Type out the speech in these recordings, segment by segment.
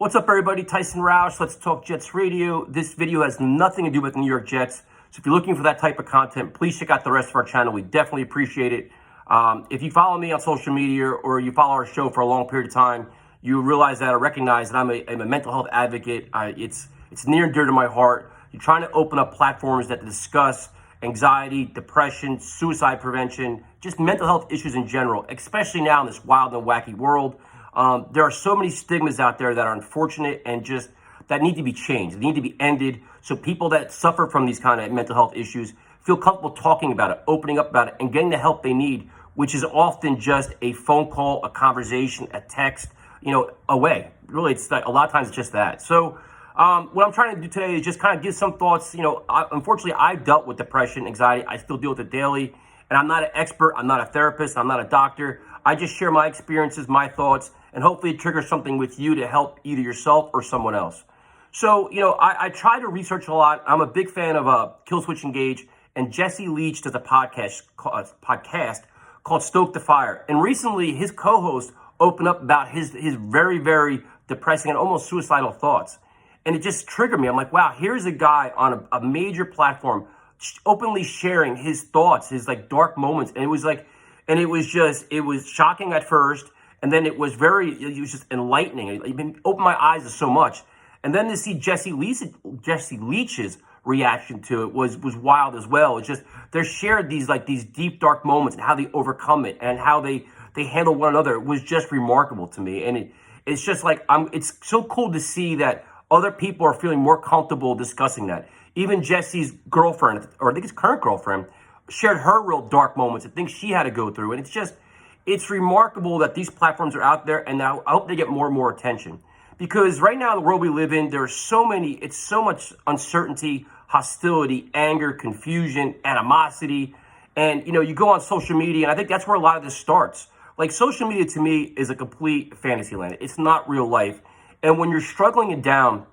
What's up, everybody? Tyson Roush, Let's Talk Jets Radio. This video has nothing to do with the New York Jets. So if you're looking for that type of content, please check out the rest of our channel. We definitely appreciate it. If you follow me on social media or you follow our show for a long period of time, you realize that or recognize that I'm a mental health advocate. It's near and dear to my heart. You're trying to open up platforms that discuss anxiety, depression, suicide prevention, just mental health issues in general, especially now in this wild and wacky world. There are so many stigmas out there that are unfortunate and just that need to be changed. They need to be ended so people that suffer from these kind of mental health issues feel comfortable talking about it, opening up about it, and getting the help they need, which is often just a phone call, a conversation, a text, away. Really, it's like, a lot of times it's just that. So what I'm trying to do today is just kind of give some thoughts. Unfortunately, I've dealt with depression, anxiety. I still deal with it daily. And I'm not an expert. I'm not a therapist. I'm not a doctor. I just share my experiences, my thoughts, and hopefully it triggers something with you to help either yourself or someone else. So, I try to research a lot. I'm a big fan of Kill Switch Engage, and Jesse Leach does a podcast called Stoke the Fire. And recently, his co-host opened up about his very, very depressing and almost suicidal thoughts. And it just triggered me. I'm like, wow, here's a guy on a major platform openly sharing his thoughts, his like dark moments. And it was shocking at first. And then it was just enlightening. It opened my eyes to so much. And then to see Jesse Leach's reaction to it was wild as well. It's just, they shared these deep, dark moments and how they overcome it and how they handle one another. It was just remarkable to me. And it's just like, it's so cool to see that other people are feeling more comfortable discussing that. Even Jesse's girlfriend, or I think his current girlfriend, shared her real dark moments and things she had to go through. And it's remarkable that these platforms are out there, and now I hope they get more and more attention. Because right now in the world we live in, it's so much uncertainty, hostility, anger, confusion, animosity. And, you go on social media, and I think that's where a lot of this starts. Like, social media to me is a complete fantasy land. It's not real life. And when you're struggling and down,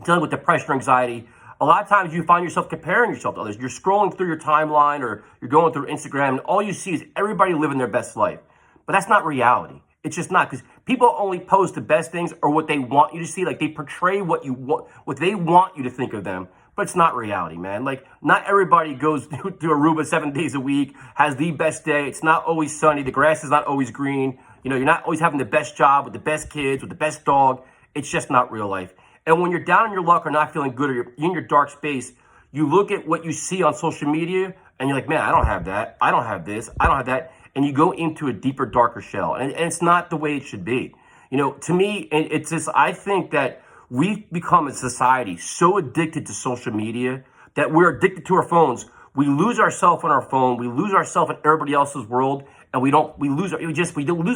dealing with depression or anxiety, a lot of times you find yourself comparing yourself to others. You're scrolling through your timeline or you're going through Instagram, and all you see is everybody living their best life. But that's not reality. It's just not, because people only post the best things or what they want you to see. Like, they portray what they want you to think of them, but it's not reality, man. Like, not everybody goes to Aruba 7 days a week, has the best day. It's not always sunny. The grass is not always green. You're not always having the best job with the best kids, with the best dog. It's just not real life. And when you're down on your luck or not feeling good or you're in your dark space, you look at what you see on social media and you're like, man, I don't have that. I don't have this. I don't have that. And you go into a deeper, darker shell. And it's not the way it should be. To me, it's just, I think that we've become a society so addicted to social media that we're addicted to our phones. We lose ourselves on our phone. We lose ourselves in everybody else's world. And we lose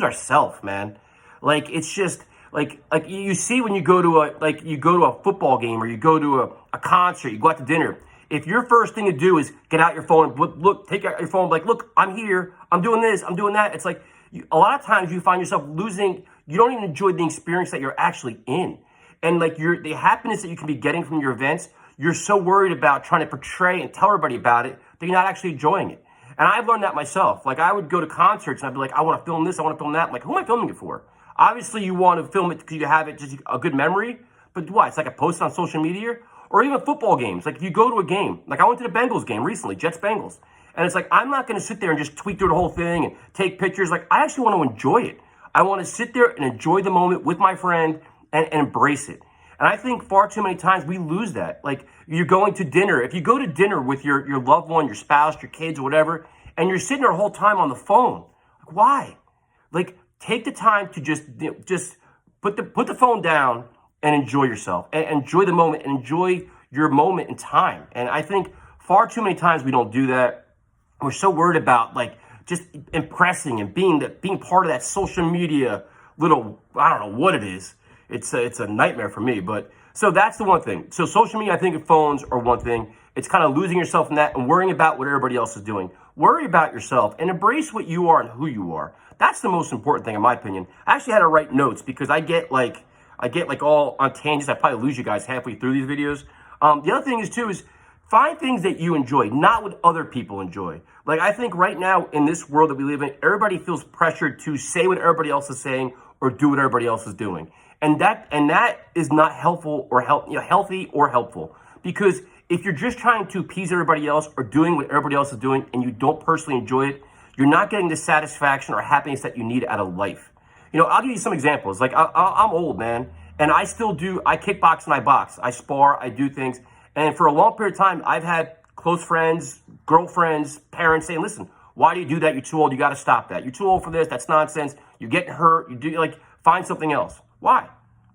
ourselves, man. Like, it's just, like you see when you go to a football game or you go to a concert, you go out to dinner. If your first thing to do is get out your phone and look, take out your phone, like, look, I'm here, I'm doing this, I'm doing that. It's like, a lot of times you find yourself losing, you don't even enjoy the experience that you're actually in. And like the happiness that you can be getting from your events, you're so worried about trying to portray and tell everybody about it that you're not actually enjoying it. And I've learned that myself. Like, I would go to concerts and I'd be like, I want to film this, I want to film that. I'm like, who am I filming it for? Obviously, you want to film it because you have it just a good memory. But what? It's like a post on social media? Or even football games. Like, if you go to a game. Like, I went to the Bengals game recently, Jets-Bengals. And it's like, I'm not going to sit there and just tweet through the whole thing and take pictures. Like, I actually want to enjoy it. I want to sit there and enjoy the moment with my friend and embrace it. And I think far too many times we lose that. Like, you're going to dinner. If you go to dinner with your loved one, your spouse, your kids, or whatever, and you're sitting there the whole time on the phone. Like, why? Like, take the time to just put the phone down and enjoy yourself and enjoy the moment and enjoy your moment in time. And I think far too many times we don't do that. We're so worried about like just impressing and being part of that social media little, I don't know what it is. It's a nightmare for me. But so that's the one thing. So social media, I think phones are one thing. It's kind of losing yourself in that and worrying about what everybody else is doing. Worry about yourself and embrace what you are and who you are. That's the most important thing, in my opinion. I actually had to write notes because I get all on tangents. I probably lose you guys halfway through these videos. The other thing is find things that you enjoy, not what other people enjoy. Like, I think right now in this world that we live in, everybody feels pressured to say what everybody else is saying or do what everybody else is doing. And that is not helpful or healthy or helpful, because if you're just trying to appease everybody else or doing what everybody else is doing and you don't personally enjoy it, you're not getting the satisfaction or happiness that you need out of life. I'll give you some examples. Like I'm old, man, and I still do. I kickbox and I box. I spar. I do things. And for a long period of time, I've had close friends, girlfriends, parents saying, "Listen, why do you do that? You're too old. You got to stop that. You're too old for this. That's nonsense. You're getting hurt. You do find something else." Why?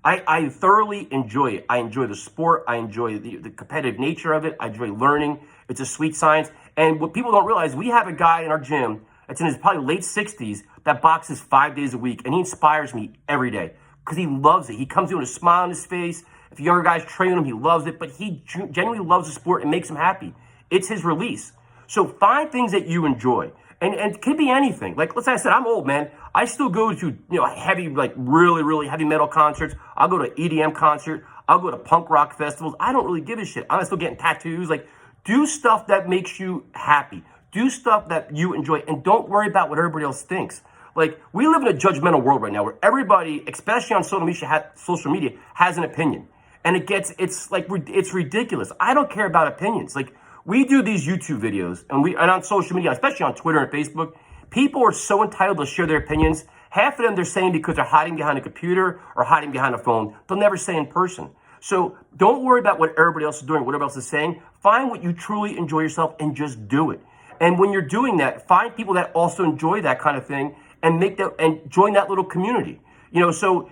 I thoroughly enjoy it. I enjoy the sport. I enjoy the competitive nature of it. I enjoy learning. It's a sweet science. And what people don't realize, we have a guy in our gym that's in his probably late 60s that boxes 5 days a week, and he inspires me every day because he loves it. He comes in with a smile on his face. If younger guys train him, he loves it, but he genuinely loves the sport and makes him happy. It's his release. So find things that you enjoy. And it could be anything. Like, let's say I said, I'm old, man. I still go to, heavy, really, really heavy metal concerts. I'll go to EDM concert. I'll go to punk rock festivals. I don't really give a shit. I'm still getting tattoos. Do stuff that makes you happy. Do stuff that you enjoy. And don't worry about what everybody else thinks. We live in a judgmental world right now where everybody, especially on social media, has an opinion. And it's ridiculous. I don't care about opinions. We do these YouTube videos and on social media, especially on Twitter and Facebook, people are so entitled to share their opinions. Half of them they're saying because they're hiding behind a computer or hiding behind a phone. They'll never say in person. So don't worry about what everybody else is doing, what everybody else is saying. Find what you truly enjoy yourself and just do it. And when you're doing that, find people that also enjoy that kind of thing and join that little community. So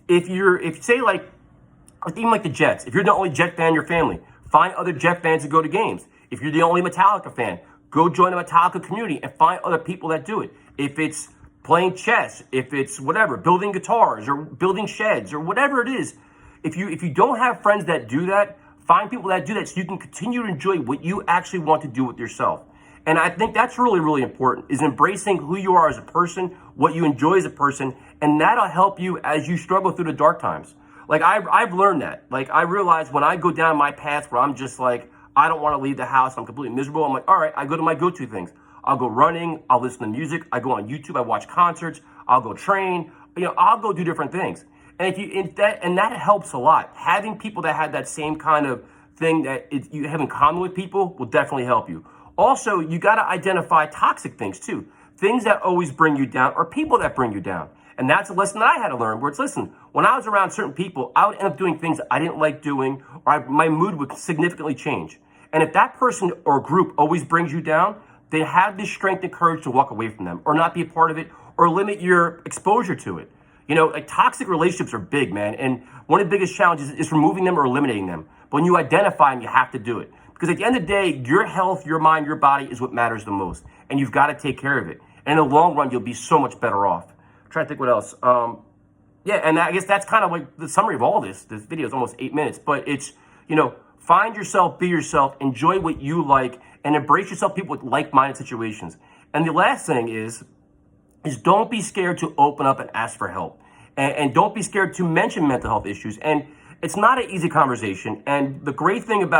if say even like the Jets, if you're the only Jet fan in your family, find other Jet fans to go to games. If you're the only Metallica fan, go join the Metallica community and find other people that do it. If it's playing chess, if it's whatever, building guitars or building sheds or whatever it is, if you don't have friends that do that, find people that do that so you can continue to enjoy what you actually want to do with yourself. And I think that's really, really important, is embracing who you are as a person, what you enjoy as a person, and that'll help you as you struggle through the dark times. I've learned that. I realize when I go down my path where I'm just I don't want to leave the house, I'm completely miserable, I'm all right, I go to my go-to things. I'll go running, I'll listen to music, I go on YouTube, I watch concerts, I'll go train, I'll go do different things. And that helps a lot. Having people that have that same kind of thing that you have in common with people will definitely help you. Also, you got to identify toxic things too. Things that always bring you down or people that bring you down. And that's a lesson that I had to learn, where listen, when I was around certain people, I would end up doing things I didn't like doing, or my mood would significantly change. And if that person or group always brings you down, they have the strength and courage to walk away from them or not be a part of it or limit your exposure to it. Toxic relationships are big, man. And one of the biggest challenges is removing them or eliminating them. But when you identify them, you have to do it. Because at the end of the day, your health, your mind, your body is what matters the most. And you've got to take care of it. And in the long run, you'll be so much better off. I'm trying to think what else. And I guess that's kind of the summary of all this. This video is almost 8 minutes. But it's, find yourself, be yourself, enjoy what you like, and embrace yourself, people with like-minded situations. And the last thing is don't be scared to open up and ask for help. And don't be scared to mention mental health issues. And it's not an easy conversation. And the great thing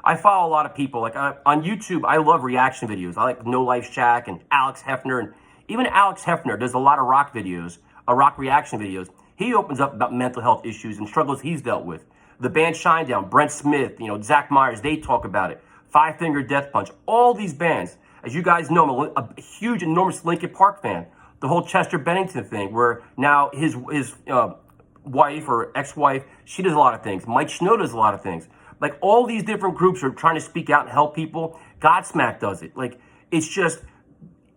I follow a lot of people. On YouTube, I love reaction videos. I like No Life Shack and Alex Hefner. And even Alex Hefner does a lot of rock videos, rock reaction videos. He opens up about mental health issues and struggles he's dealt with. The band Shinedown, Brent Smith, Zach Myers, they talk about it. Five Finger Death Punch, all these bands. As you guys know, I'm a huge, enormous Linkin Park fan. The whole Chester Bennington thing, where now his wife or ex-wife, she does a lot of things. Mike Snow does a lot of things. All these different groups are trying to speak out and help people. Godsmack does it. It's just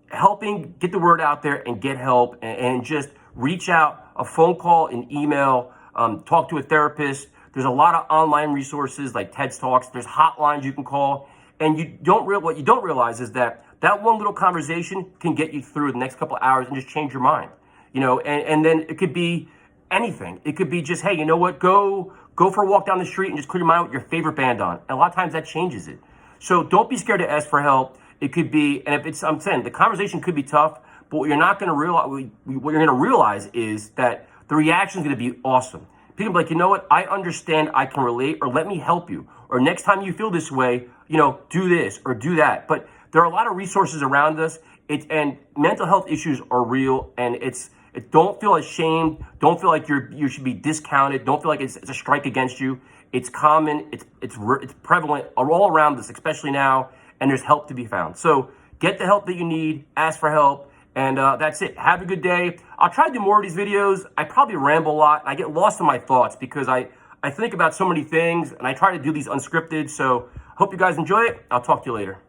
helping get the word out there and get help and just reach out, a phone call, an email, talk to a therapist. There's a lot of online resources like TED Talks. There's hotlines you can call. And what you don't realize is that one little conversation can get you through the next couple of hours and just change your mind. And then it could be anything. It could be just, hey, you know what? Go for a walk down the street and just clear your mind with your favorite band on. And a lot of times that changes it. So don't be scared to ask for help. It could be, and I'm saying the conversation could be tough, but what you're going to realize is that the reaction is going to be awesome. People be like, you know what? I understand. I can relate, or let me help you. Or next time you feel this way, do this or do that. But there are a lot of resources around us. And mental health issues are real, and Don't feel ashamed. Don't feel like you should be discounted. Don't feel like it's a strike against you. It's common. It's prevalent all around us, especially now. And there's help to be found. So get the help that you need. Ask for help. And that's it. Have a good day. I'll try to do more of these videos. I probably ramble a lot. I get lost in my thoughts because I think about so many things, and I try to do these unscripted. So hope you guys enjoy it. I'll talk to you later.